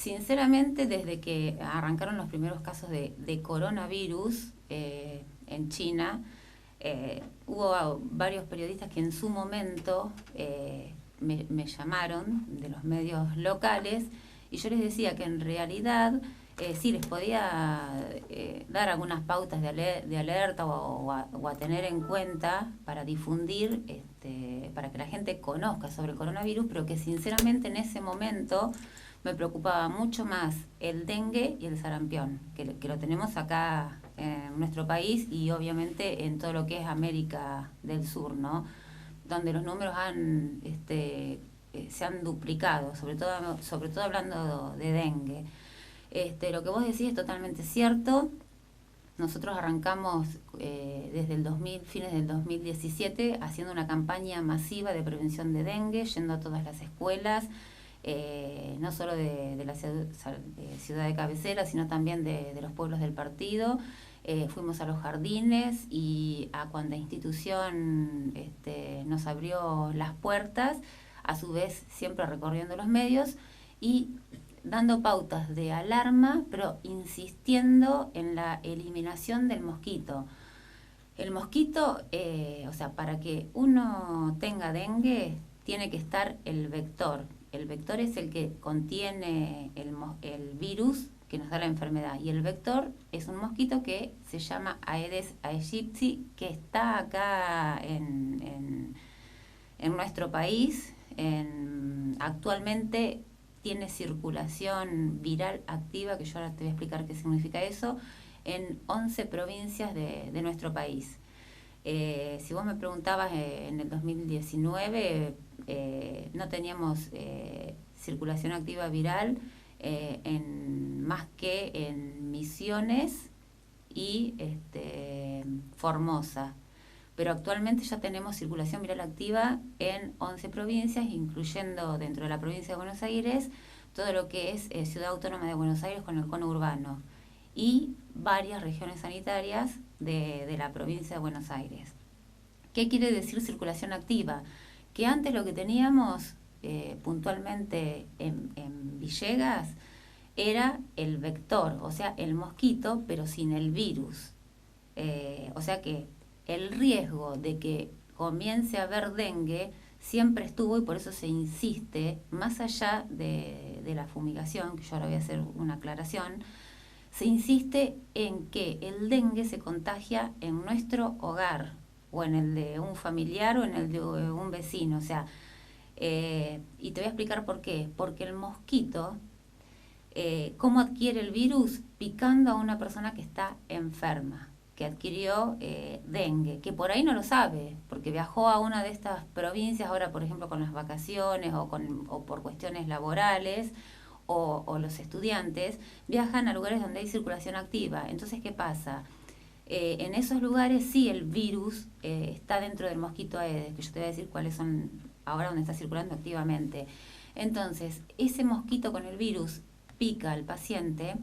Sinceramente, desde que arrancaron los primeros casos de coronavirus en China, hubo varios periodistas que en su momento me llamaron de los medios locales y yo les decía que en realidad sí les podía dar algunas pautas de alerta o a tener en cuenta para difundir, para que la gente conozca sobre el coronavirus, pero que sinceramente en ese momento me preocupaba mucho más el dengue y el sarampión, que lo tenemos acá en nuestro país y obviamente en todo lo que es América del Sur, ¿no? Donde los números se han duplicado, sobre todo hablando de dengue. Lo que vos decís es totalmente cierto. Nosotros arrancamos desde el fines del 2017 haciendo una campaña masiva de prevención de dengue, yendo a todas las escuelas, no solo de la ciudad de cabecera, sino también de los pueblos del partido. Fuimos a los jardines y a cuanta institución nos abrió las puertas, a su vez siempre recorriendo los medios y dando pautas de alarma, pero insistiendo en la eliminación del mosquito. El mosquito, para que uno tenga dengue, tiene que estar el vector. El vector es el que contiene el virus que nos da la enfermedad. Y el vector es un mosquito que se llama Aedes aegypti, que está acá en nuestro país. Actualmente tiene circulación viral activa, que yo ahora te voy a explicar qué significa eso, en 11 provincias de nuestro país. Si vos me preguntabas en el 2019, no teníamos circulación activa viral más que en Misiones y Formosa. Pero actualmente ya tenemos circulación viral activa en 11 provincias, incluyendo dentro de la provincia de Buenos Aires todo lo que es Ciudad Autónoma de Buenos Aires con el conurbano y varias regiones sanitarias de la provincia de Buenos Aires. ¿Qué quiere decir circulación activa? Que antes lo que teníamos puntualmente en Villegas era el vector, o sea, el mosquito, pero sin el virus. O sea que el riesgo de que comience a haber dengue siempre estuvo y por eso se insiste, más allá de la fumigación, que yo ahora voy a hacer una aclaración, se insiste en que el dengue se contagia en nuestro hogar, o en el de un familiar o en el de un vecino. O sea, y te voy a explicar por qué. Porque el mosquito, ¿cómo adquiere el virus? Picando a una persona que está enferma, que adquirió dengue, que por ahí no lo sabe, porque viajó a una de estas provincias, ahora por ejemplo con las vacaciones o por cuestiones laborales, o los estudiantes viajan a lugares donde hay circulación activa. Entonces, ¿qué pasa? En esos lugares sí el virus está dentro del mosquito Aedes, que yo te voy a decir cuáles son ahora donde está circulando activamente. Entonces, ese mosquito con el virus pica al paciente.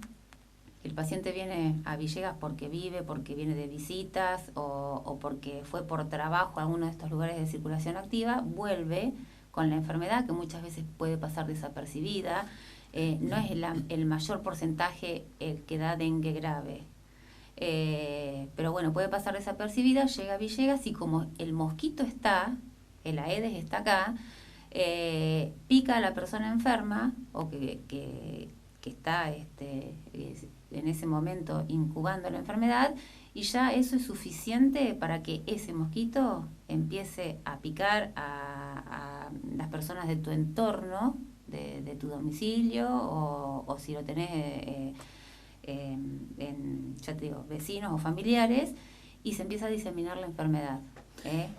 El paciente viene a Villegas porque viene de visitas o porque fue por trabajo a alguno de estos lugares de circulación activa, vuelve con la enfermedad que muchas veces puede pasar desapercibida. No es el mayor porcentaje el que da dengue grave. Pero bueno, puede pasar desapercibida, llega a Villegas y como el mosquito el Aedes está acá, pica a la persona enferma o que está en ese momento incubando la enfermedad y ya eso es suficiente para que ese mosquito empiece a picar a las personas de tu entorno, de tu domicilio o si lo tenés ya te digo, vecinos o familiares y se empieza a diseminar la enfermedad.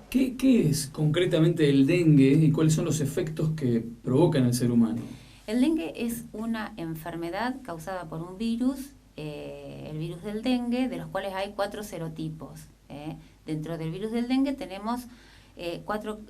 ¿Qué es concretamente el dengue y cuáles son los efectos que provoca en el ser humano? El dengue es una enfermedad causada por un virus, el virus del dengue, de los cuales hay 4 serotipos. Dentro del virus del dengue tenemos 4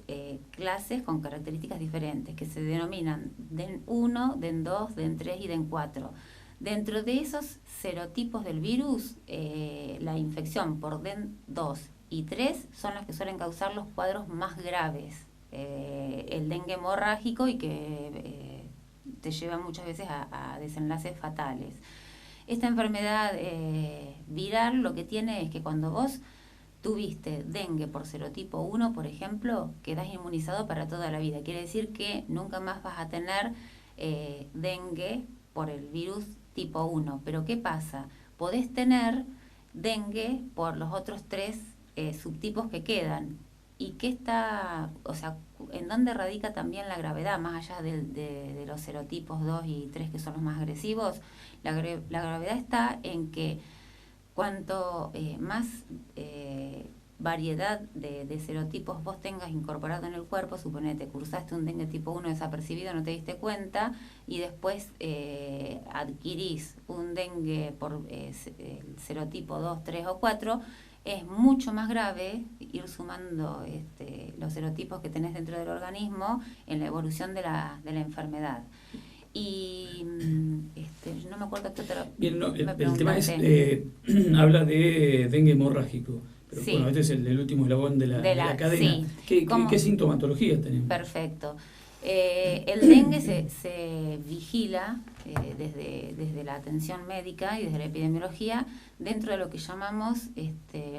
clases con características diferentes que se denominan DEN 1, DEN 2, DEN 3 y DEN 4. Dentro de esos serotipos del virus, la infección por DEN 2 y 3 son las que suelen causar los cuadros más graves. El dengue hemorrágico y que te lleva muchas veces a desenlaces fatales. Esta enfermedad viral lo que tiene es que cuando vos tuviste dengue por serotipo 1, por ejemplo, quedás inmunizado para toda la vida. Quiere decir que nunca más vas a tener dengue por el virus tipo 1. Pero ¿qué pasa? Podés tener dengue por los otros 3 subtipos que quedan. ¿Y qué está, o sea, en dónde radica también la gravedad, más allá de los serotipos 2 y 3 que son los más agresivos? La gravedad está en que cuanto más variedad de serotipos vos tengas incorporado en el cuerpo, suponete, cursaste un dengue tipo 1 desapercibido, no te diste cuenta, y después adquirís un dengue por el serotipo 2, 3 o 4, es mucho más grave ir sumando los serotipos que tenés dentro del organismo en la evolución de la enfermedad. Y no me acuerdo qué otro. Bien, no, el tema es, habla de dengue hemorrágico, pero sí. Bueno, este es el último eslabón de la cadena. Sí. ¿Qué sintomatología tenemos? Perfecto. El dengue se vigila desde la atención médica y desde la epidemiología dentro de lo que llamamos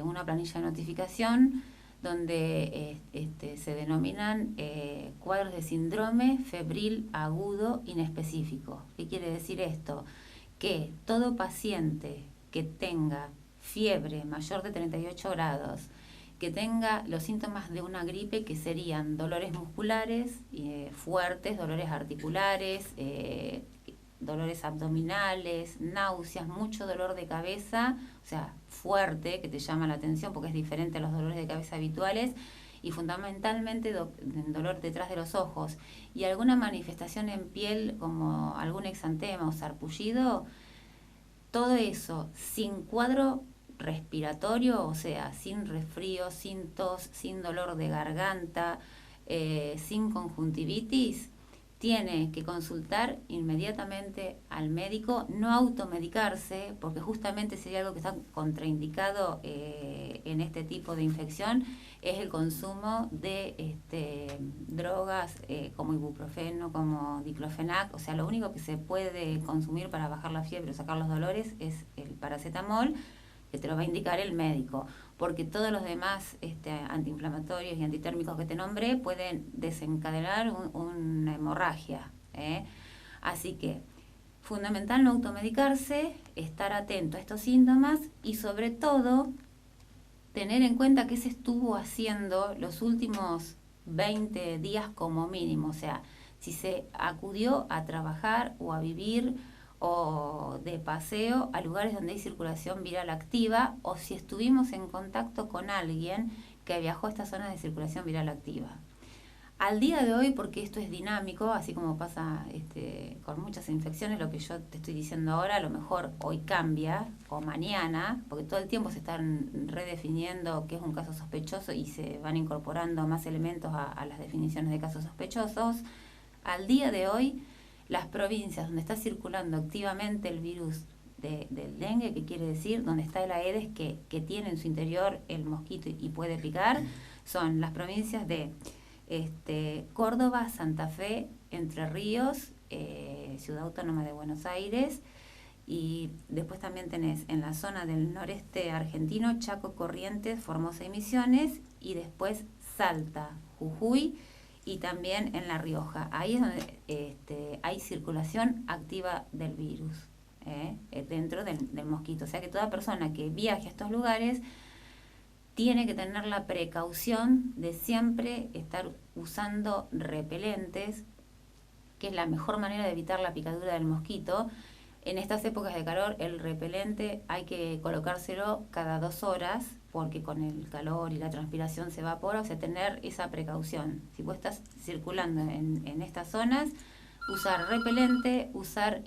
una planilla de notificación, donde se denominan cuadros de síndrome febril agudo inespecífico. ¿Qué quiere decir esto? Que todo paciente que tenga fiebre mayor de 38 grados, que tenga los síntomas de una gripe, que serían dolores musculares fuertes, dolores articulares, dolores abdominales, náuseas, mucho dolor de cabeza, o sea, fuerte, que te llama la atención porque es diferente a los dolores de cabeza habituales, y fundamentalmente dolor detrás de los ojos, y alguna manifestación en piel como algún exantema o sarpullido, todo eso sin cuadro respiratorio, o sea, sin resfrío, sin tos, sin dolor de garganta, sin conjuntivitis, tiene que consultar inmediatamente al médico, no automedicarse, porque justamente sería algo que está contraindicado en este tipo de infección, es el consumo de drogas como ibuprofeno, como diclofenac. O sea, lo único que se puede consumir para bajar la fiebre o sacar los dolores es el paracetamol, que te lo va a indicar el médico, porque todos los demás antiinflamatorios y antitérmicos que te nombré pueden desencadenar una hemorragia. Así que, fundamental no automedicarse, estar atento a estos síntomas y sobre todo tener en cuenta qué se estuvo haciendo los últimos 20 días como mínimo. O sea, si se acudió a trabajar o a vivir o de paseo a lugares donde hay circulación viral activa, o si estuvimos en contacto con alguien que viajó a estas zonas de circulación viral activa. Al día de hoy, porque esto es dinámico, así como pasa con muchas infecciones, lo que yo te estoy diciendo ahora, a lo mejor hoy cambia, o mañana, porque todo el tiempo se están redefiniendo qué es un caso sospechoso y se van incorporando más elementos a las definiciones de casos sospechosos. Al día de hoy, las provincias donde está circulando activamente el virus del dengue, que quiere decir donde está el Aedes que tiene en su interior el mosquito y puede picar, son las provincias de Córdoba, Santa Fe, Entre Ríos, Ciudad Autónoma de Buenos Aires, y después también tenés en la zona del noreste argentino Chaco, Corrientes, Formosa y Misiones, y después Salta, Jujuy, y también en La Rioja. Ahí es donde hay circulación activa del virus, dentro del mosquito. O sea que toda persona que viaje a estos lugares tiene que tener la precaución de siempre estar usando repelentes, que es la mejor manera de evitar la picadura del mosquito. En estas épocas de calor, el repelente hay que colocárselo cada 2 horas, porque con el calor y la transpiración se evapora, o sea, tener esa precaución. Si vos estás circulando en estas zonas, usar repelente, usar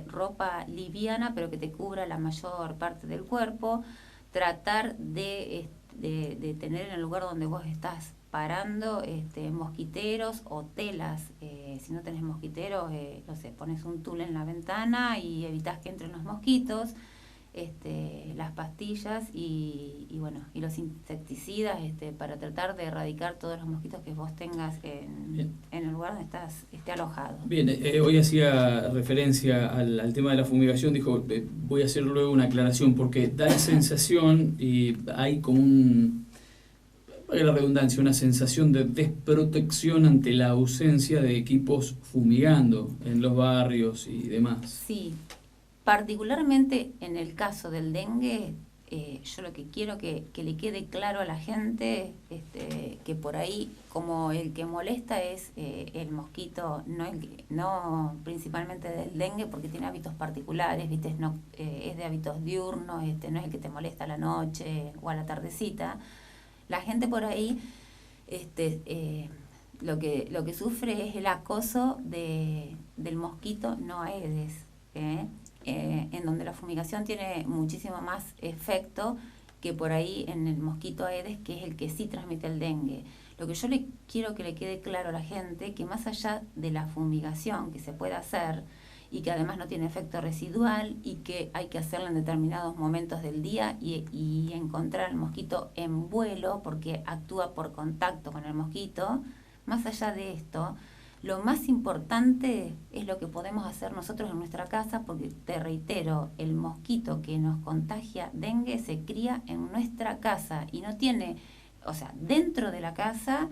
ropa liviana, pero que te cubra la mayor parte del cuerpo, tratar de tener en el lugar donde vos estás parando mosquiteros o telas. Si no tenés mosquiteros, no sé, pones un tul en la ventana y evitás que entren los mosquitos. las pastillas y los insecticidas para tratar de erradicar todos los mosquitos que vos tengas en el lugar donde esté alojado. Bien, hoy hacía referencia al tema de la fumigación, dijo, voy a hacer luego una aclaración, porque da la sensación, y hay como vaya la redundancia, una sensación de desprotección ante la ausencia de equipos fumigando en los barrios y demás. Sí. Particularmente en el caso del dengue, yo lo que quiero que le quede claro a la gente, que por ahí como el que molesta es el mosquito, no principalmente del dengue, porque tiene hábitos particulares, ¿viste? Es de hábitos diurnos, no es el que te molesta a la noche o a la tardecita. La gente por ahí lo que sufre es el acoso del mosquito no Aedes, en donde la fumigación tiene muchísimo más efecto que por ahí en el mosquito Aedes, que es el que sí transmite el dengue. Lo que yo quiero que le quede claro a la gente, que más allá de la fumigación que se puede hacer y que además no tiene efecto residual y que hay que hacerlo en determinados momentos del día y encontrar el mosquito en vuelo porque actúa por contacto con el mosquito, más allá de esto, lo más importante es lo que podemos hacer nosotros en nuestra casa, porque te reitero, el mosquito que nos contagia dengue se cría en nuestra casa y no tiene, dentro de la casa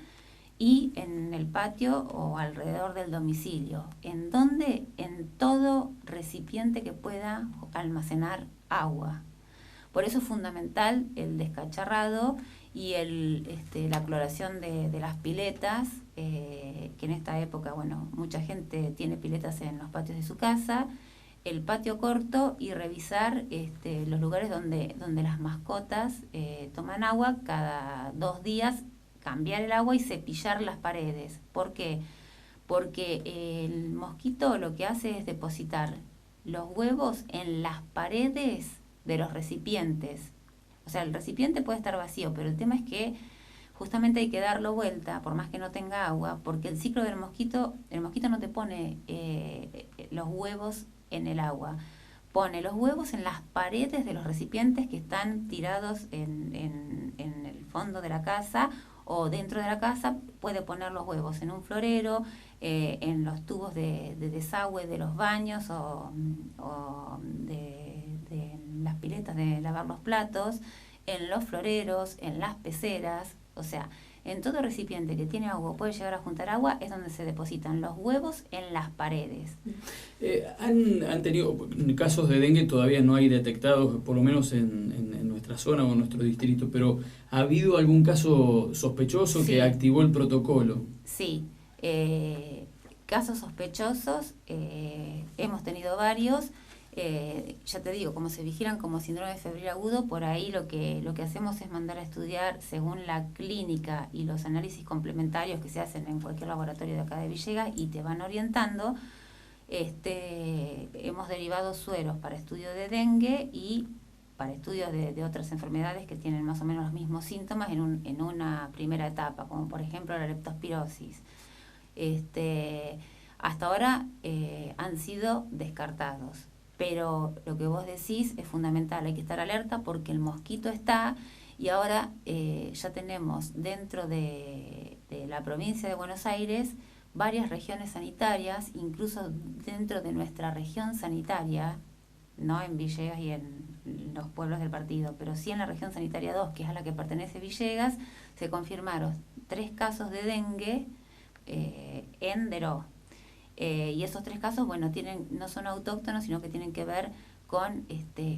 y en el patio o alrededor del domicilio. ¿En dónde? En todo recipiente que pueda almacenar agua. Por eso es fundamental el descacharrado y la cloración de las piletas, que en esta época, mucha gente tiene piletas en los patios de su casa, el patio corto y revisar los lugares donde las mascotas toman agua cada 2 días, cambiar el agua y cepillar las paredes. ¿Por qué? Porque el mosquito lo que hace es depositar los huevos en las paredes de los recipientes. El recipiente puede estar vacío, pero el tema es que justamente hay que darlo vuelta, por más que no tenga agua, porque el ciclo del mosquito, el mosquito no te pone los huevos en el agua, pone los huevos en las paredes de los recipientes que están tirados en el fondo de la casa o dentro de la casa. Puede poner los huevos en un florero, en los tubos de desagüe de los baños o de las piletas de lavar los platos, en los floreros, en las peceras, en todo recipiente que tiene agua, puede llegar a juntar agua, es donde se depositan los huevos en las paredes. ¿Han tenido casos de dengue? Todavía no hay detectados, por lo menos en nuestra zona o en nuestro distrito, pero ¿ha habido algún caso sospechoso que activó el protocolo? Sí, casos sospechosos, hemos tenido varios. Ya te digo, como se vigilan como síndrome febril agudo, por ahí lo que hacemos es mandar a estudiar según la clínica y los análisis complementarios que se hacen en cualquier laboratorio de acá de Villegas y te van orientando. Hemos derivado sueros para estudio de dengue y para estudios de otras enfermedades que tienen más o menos los mismos síntomas en una primera etapa, como por ejemplo la leptospirosis. Hasta ahora han sido descartados. Pero lo que vos decís es fundamental, hay que estar alerta porque el mosquito está y ahora ya tenemos dentro de la provincia de Buenos Aires varias regiones sanitarias, incluso dentro de nuestra región sanitaria, no en Villegas y en los pueblos del partido, pero sí en la región sanitaria 2, que es a la que pertenece Villegas, se confirmaron 3 casos de dengue en Deró. Y esos 3 casos, no son autóctonos, sino que tienen que ver con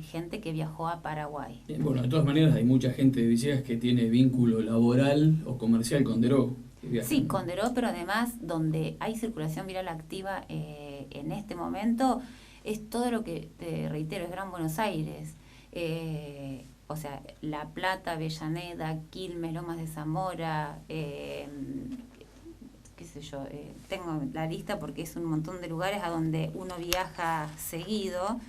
gente que viajó a Paraguay. De todas maneras hay mucha gente de Villegas que tiene vínculo laboral o comercial con Deró. Sí, con Deró, pero además donde hay circulación viral activa en este momento es todo lo que, te reitero, es Gran Buenos Aires. La Plata, Avellaneda, Quilmes, Lomas de Zamora, tengo la lista porque es un montón de lugares a donde uno viaja seguido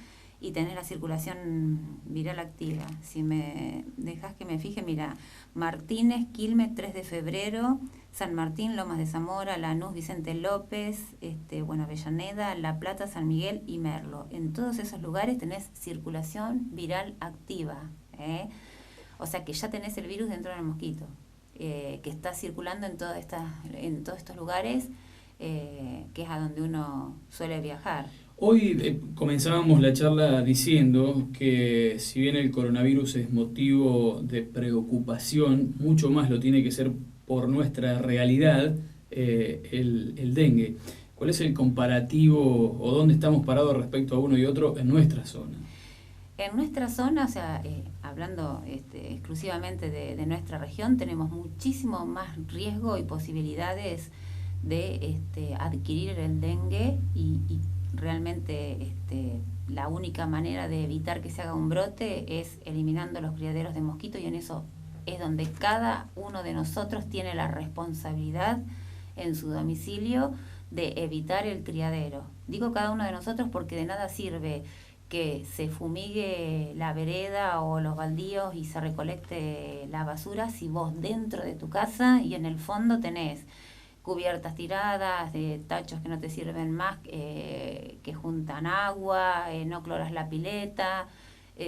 y tenés la circulación viral activa. Si me dejas que me fije, mira, Martínez, Quilmes, 3 de febrero, San Martín, Lomas de Zamora, Lanús, Vicente López, Avellaneda, La Plata, San Miguel y Merlo. En todos esos lugares tenés circulación viral activa, ¿eh? O sea que ya tenés el virus dentro del mosquito, que está circulando en todos estos lugares, que es a donde uno suele viajar. Hoy comenzábamos la charla diciendo que si bien el coronavirus es motivo de preocupación, mucho más lo tiene que ser por nuestra realidad el dengue. ¿Cuál es el comparativo o dónde estamos parados respecto a uno y otro en nuestra zona? En nuestra zona, o sea, hablando exclusivamente de nuestra región, tenemos muchísimo más riesgo y posibilidades de adquirir el dengue y realmente la única manera de evitar que se haga un brote es eliminando los criaderos de mosquitos, y en eso es donde cada uno de nosotros tiene la responsabilidad en su domicilio de evitar el criadero. Digo cada uno de nosotros porque de nada sirve que se fumigue la vereda o los baldíos y se recolecte la basura si vos dentro de tu casa y en el fondo tenés cubiertas tiradas, de tachos que no te sirven más, que juntan agua, no cloras la pileta,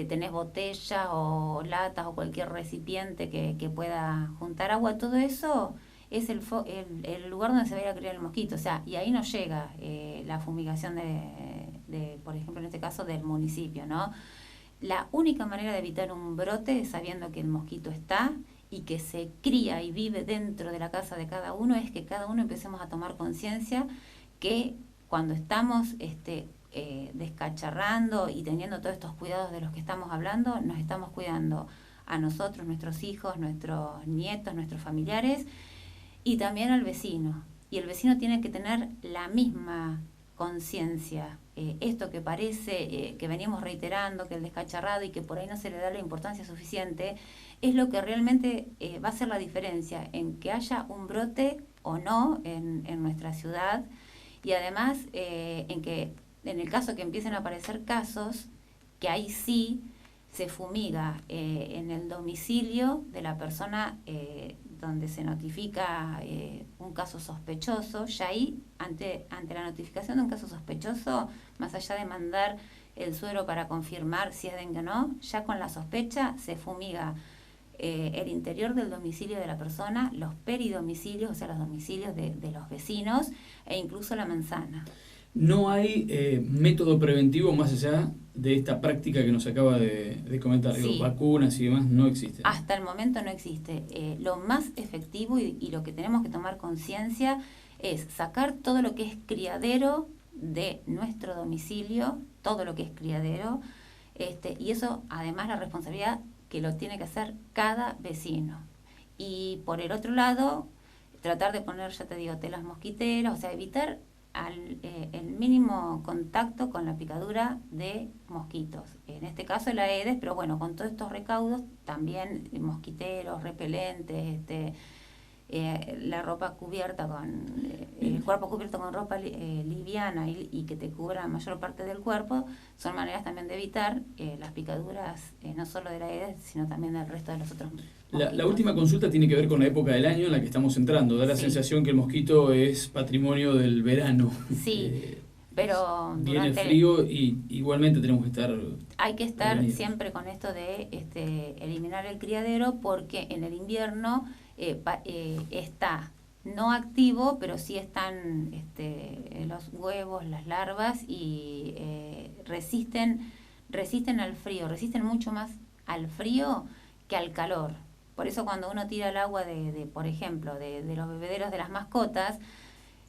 tenés botellas o latas o cualquier recipiente que pueda juntar agua. Todo eso es el lugar donde se va a ir a criar el mosquito, o sea, y ahí no llega la fumigación de, por ejemplo, en este caso, del municipio, ¿no? La única manera de evitar un brote, sabiendo que el mosquito está y que se cría y vive dentro de la casa de cada uno, es que cada uno empecemos a tomar conciencia que cuando estamos descacharrando y teniendo todos estos cuidados de los que estamos hablando, nos estamos cuidando a nosotros, nuestros hijos, nuestros nietos, nuestros familiares, y también al vecino. Y el vecino tiene que tener la misma conciencia. Esto que parece que venimos reiterando, que el descacharrado y que por ahí no se le da la importancia suficiente, es lo que realmente va a hacer la diferencia en que haya un brote o no en nuestra ciudad, y además en que en el caso que empiecen a aparecer casos, que ahí sí se fumiga en el domicilio de la persona donde se notifica un caso sospechoso. Ya ahí, ante la notificación de un caso sospechoso, más allá de mandar el suero para confirmar si es dengue o no, ya con la sospecha se fumiga el interior del domicilio de la persona, los peridomicilios, o sea, los domicilios de los vecinos, e incluso la manzana. No hay método preventivo más allá de esta práctica que nos acaba de comentar. Sí. Digo, vacunas y demás no existen. Hasta el momento no existe. Lo más efectivo y lo que tenemos que tomar conciencia es sacar todo lo que es criadero de nuestro domicilio, todo lo que es criadero, y eso además la responsabilidad que lo tiene que hacer cada vecino. Y por el otro lado, tratar de poner, ya te digo, telas mosquiteras, o sea, evitar el mínimo contacto con la picadura de mosquitos. En este caso la Aedes, pero bueno, con todos estos recaudos, también mosquiteros, repelentes, la ropa cubierta el cuerpo cubierto con ropa liviana y que te cubra la mayor parte del cuerpo, son maneras también de evitar las picaduras, no solo de la Aedes, sino también del resto de los otros mosquitos. La última consulta tiene que ver con la época del año en la que estamos entrando. Da la sensación que el mosquito es patrimonio del verano. Sí, pero viene el frío y igualmente tenemos que estar... Hay que estar siempre con esto de eliminar el criadero, porque en el invierno está no activo, pero sí están los huevos, las larvas, y resisten al frío, resisten mucho más al frío que al calor. Por eso cuando uno tira el agua por ejemplo, de los bebederos de las mascotas,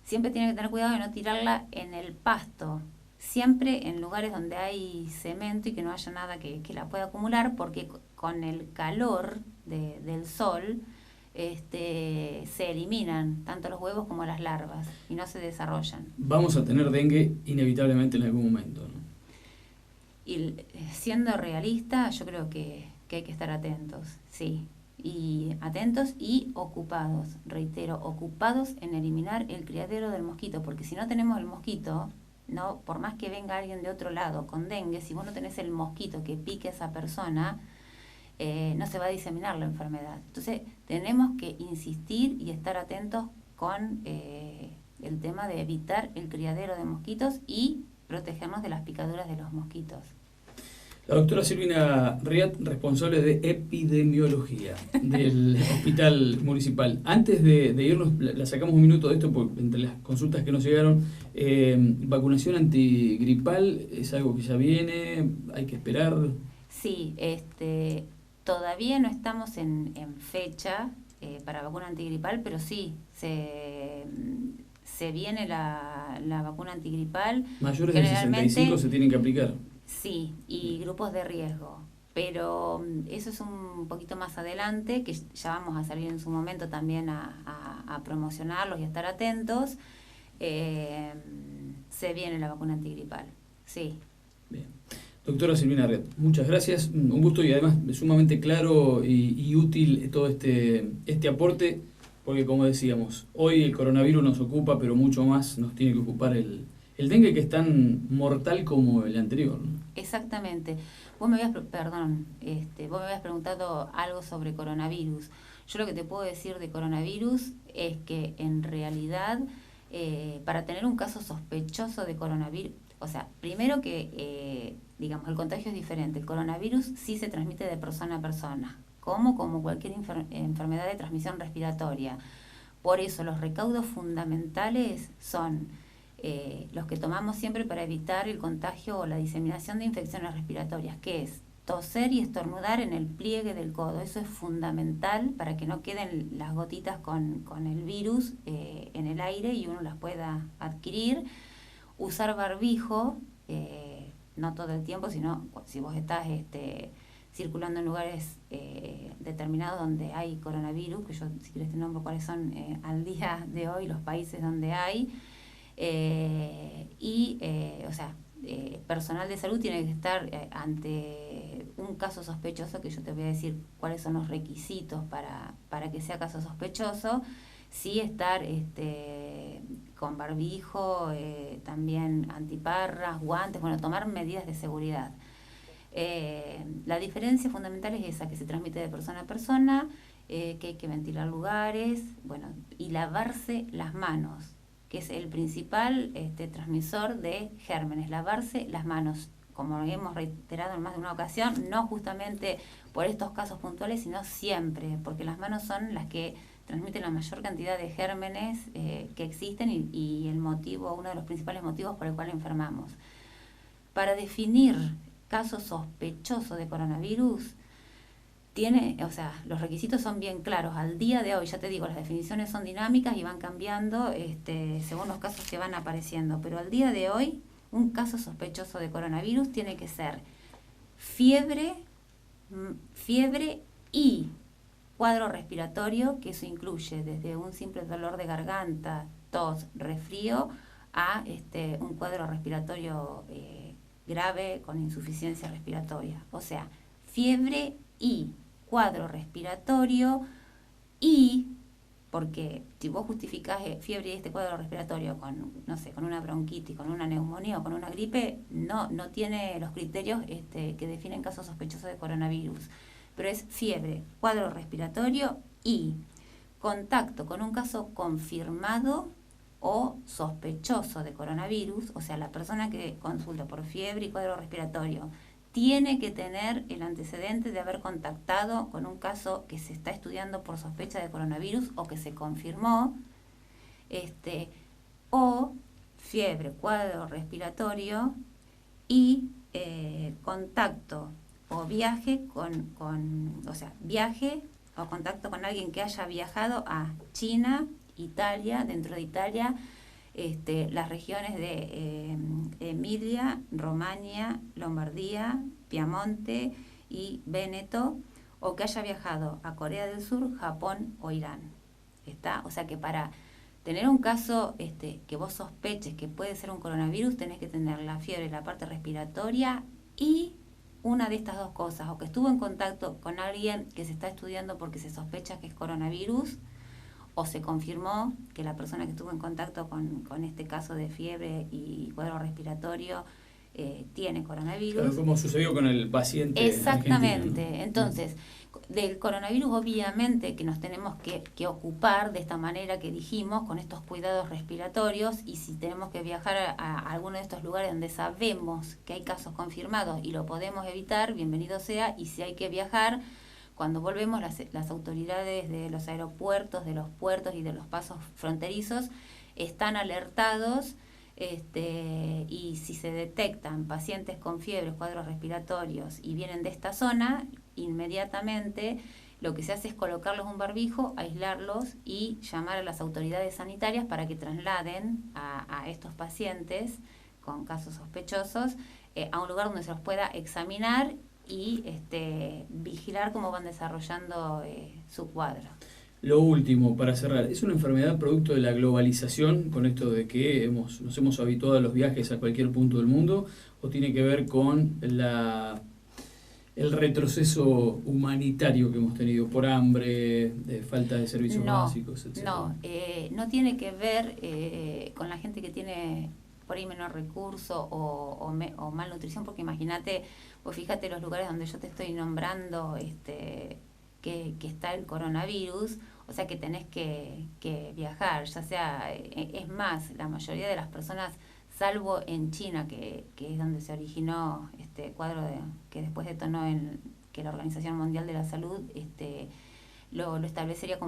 siempre tiene que tener cuidado de no tirarla en el pasto, siempre en lugares donde hay cemento y que no haya nada que la pueda acumular, porque con el calor del sol se eliminan tanto los huevos como las larvas y no se desarrollan. Vamos a tener dengue inevitablemente en algún momento, ¿no? Y siendo realista, yo creo que hay que estar atentos, sí. Y atentos y ocupados, reitero, ocupados en eliminar el criadero del mosquito, porque si no tenemos el mosquito, no, por más que venga alguien de otro lado con dengue, si vos no tenés el mosquito que pique a esa persona, no se va a diseminar la enfermedad. Entonces tenemos que insistir y estar atentos con el tema de evitar el criadero de mosquitos y protegernos de las picaduras de los mosquitos. La doctora Silvina Riat, responsable de epidemiología del Hospital Municipal. Antes de irnos, la sacamos un minuto de esto, porque entre las consultas que nos llegaron, vacunación antigripal, ¿es algo que ya viene? ¿Hay que esperar? Sí, todavía no estamos en fecha para vacuna antigripal, pero sí, se viene la vacuna antigripal. Mayores de 65 se tienen que aplicar. Sí, y grupos de riesgo. Pero eso es un poquito más adelante, que ya vamos a salir en su momento también a promocionarlos y a estar atentos. Se viene la vacuna antigripal, sí. Bien. Doctora Silvina Riat, muchas gracias. Un gusto y además sumamente claro y útil todo este aporte, porque como decíamos, hoy el coronavirus nos ocupa, pero mucho más nos tiene que ocupar el dengue, que es tan mortal como el anterior, ¿no? Exactamente. Vos me habías preguntado algo sobre coronavirus. Yo lo que te puedo decir de coronavirus es que en realidad para tener un caso sospechoso de coronavirus, o sea, primero que digamos el contagio es diferente. El coronavirus sí se transmite de persona a persona, como cualquier enfermedad de transmisión respiratoria. Por eso los recaudos fundamentales son los que tomamos siempre para evitar el contagio o la diseminación de infecciones respiratorias, que es toser y estornudar en el pliegue del codo. Eso es fundamental para que no queden las gotitas con el virus en el aire y uno las pueda adquirir. Usar barbijo, no todo el tiempo, sino si vos estás circulando en lugares determinados donde hay coronavirus, que yo si querés te nombro cuáles son al día de hoy los países donde hay. Personal de salud tiene que estar ante un caso sospechoso, que yo te voy a decir cuáles son los requisitos para que sea caso sospechoso. Sí, estar con barbijo, también antiparras, guantes, tomar medidas de seguridad. La diferencia fundamental es esa, que se transmite de persona a persona, que hay que ventilar lugares, y lavarse las manos, que es el principal transmisor de gérmenes. Lavarse las manos, como hemos reiterado en más de una ocasión, no justamente por estos casos puntuales, sino siempre, porque las manos son las que transmiten la mayor cantidad de gérmenes que existen y uno de los principales motivos por el cual enfermamos. Para definir casos sospechosos de coronavirus, los requisitos son bien claros. Al día de hoy, ya te digo, las definiciones son dinámicas y van cambiando según los casos que van apareciendo, pero al día de hoy, un caso sospechoso de coronavirus tiene que ser fiebre y cuadro respiratorio, que eso incluye desde un simple dolor de garganta, tos, resfrío, a un cuadro respiratorio grave con insuficiencia respiratoria. O sea, fiebre y cuadro respiratorio, y porque si vos justificás fiebre y este cuadro respiratorio con una bronquitis, con una neumonía o con una gripe, no tiene los criterios que definen casos sospechosos de coronavirus. Pero es fiebre, cuadro respiratorio y contacto con un caso confirmado o sospechoso de coronavirus. O sea, la persona que consulta por fiebre y cuadro respiratorio tiene que tener el antecedente de haber contactado con un caso que se está estudiando por sospecha de coronavirus o que se confirmó, o fiebre, cuadro respiratorio y contacto o viaje viaje o contacto con alguien que haya viajado a China, Italia, dentro de Italia, las regiones de Emilia, Romagna, Lombardía, Piamonte y Véneto, o que haya viajado a Corea del Sur, Japón o Irán. ¿Está? O sea que para tener un caso que vos sospeches que puede ser un coronavirus, tenés que tener la fiebre, la parte respiratoria y una de estas dos cosas, o que estuvo en contacto con alguien que se está estudiando porque se sospecha que es coronavirus, o se confirmó que la persona que estuvo en contacto con este caso de fiebre y cuadro respiratorio tiene coronavirus. Claro, como sucedió con el paciente Exactamente. argentino, ¿no? Entonces, del coronavirus obviamente que nos tenemos que ocupar de esta manera que dijimos, con estos cuidados respiratorios, y si tenemos que viajar a alguno de estos lugares donde sabemos que hay casos confirmados y lo podemos evitar, bienvenido sea, y si hay que viajar, cuando volvemos las autoridades de los aeropuertos, de los puertos y de los pasos fronterizos están alertados. Y si se detectan pacientes con fiebres, cuadros respiratorios y vienen de esta zona, inmediatamente lo que se hace es colocarlos un barbijo, aislarlos y llamar a las autoridades sanitarias para que trasladen a estos pacientes con casos sospechosos a un lugar donde se los pueda examinar y vigilar cómo van desarrollando su cuadro. Lo último, para cerrar, ¿es una enfermedad producto de la globalización, con esto de que nos hemos habituado a los viajes a cualquier punto del mundo, o tiene que ver con el retroceso humanitario que hemos tenido por hambre, de falta de servicios básicos, etc.? No tiene que ver con la gente que tiene por ahí menor recurso o malnutrición, porque imagínate, vos fíjate los lugares donde yo te estoy nombrando, que está el coronavirus, o sea que tenés que viajar, ya sea, es más, la mayoría de las personas, salvo en China, que es donde se originó este cuadro que después detonó en que la Organización Mundial de la Salud lo estableciera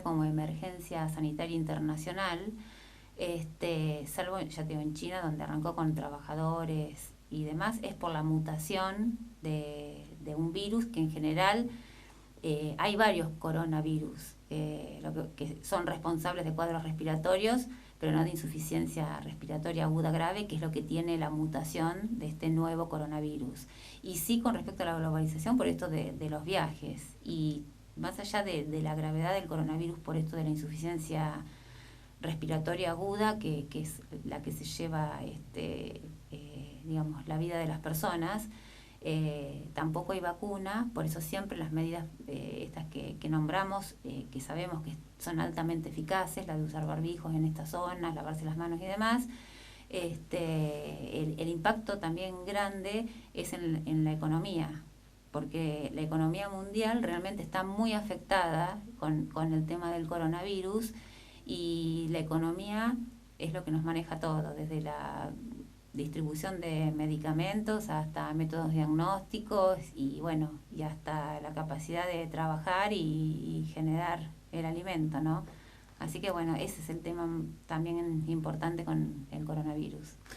como emergencia sanitaria internacional, salvo, ya te digo, en China, donde arrancó con trabajadores y demás, es por la mutación de un virus que en general hay varios coronavirus que son responsables de cuadros respiratorios, pero no de insuficiencia respiratoria aguda grave, que es lo que tiene la mutación de este nuevo coronavirus. Y sí, con respecto a la globalización, por esto de los viajes, y más allá de la gravedad del coronavirus por esto de la insuficiencia respiratoria aguda, que es la que se lleva digamos, la vida de las personas, tampoco hay vacuna, por eso siempre las medidas estas que nombramos, que sabemos que son altamente eficaces, la de usar barbijos en estas zonas, lavarse las manos y demás, el impacto también grande es en la economía, porque la economía mundial realmente está muy afectada con el tema del coronavirus, y la economía es lo que nos maneja todo, desde la distribución de medicamentos hasta métodos diagnósticos y bueno, y hasta la capacidad de trabajar y generar el alimento, ¿no? Así que bueno, ese es el tema también importante con el coronavirus.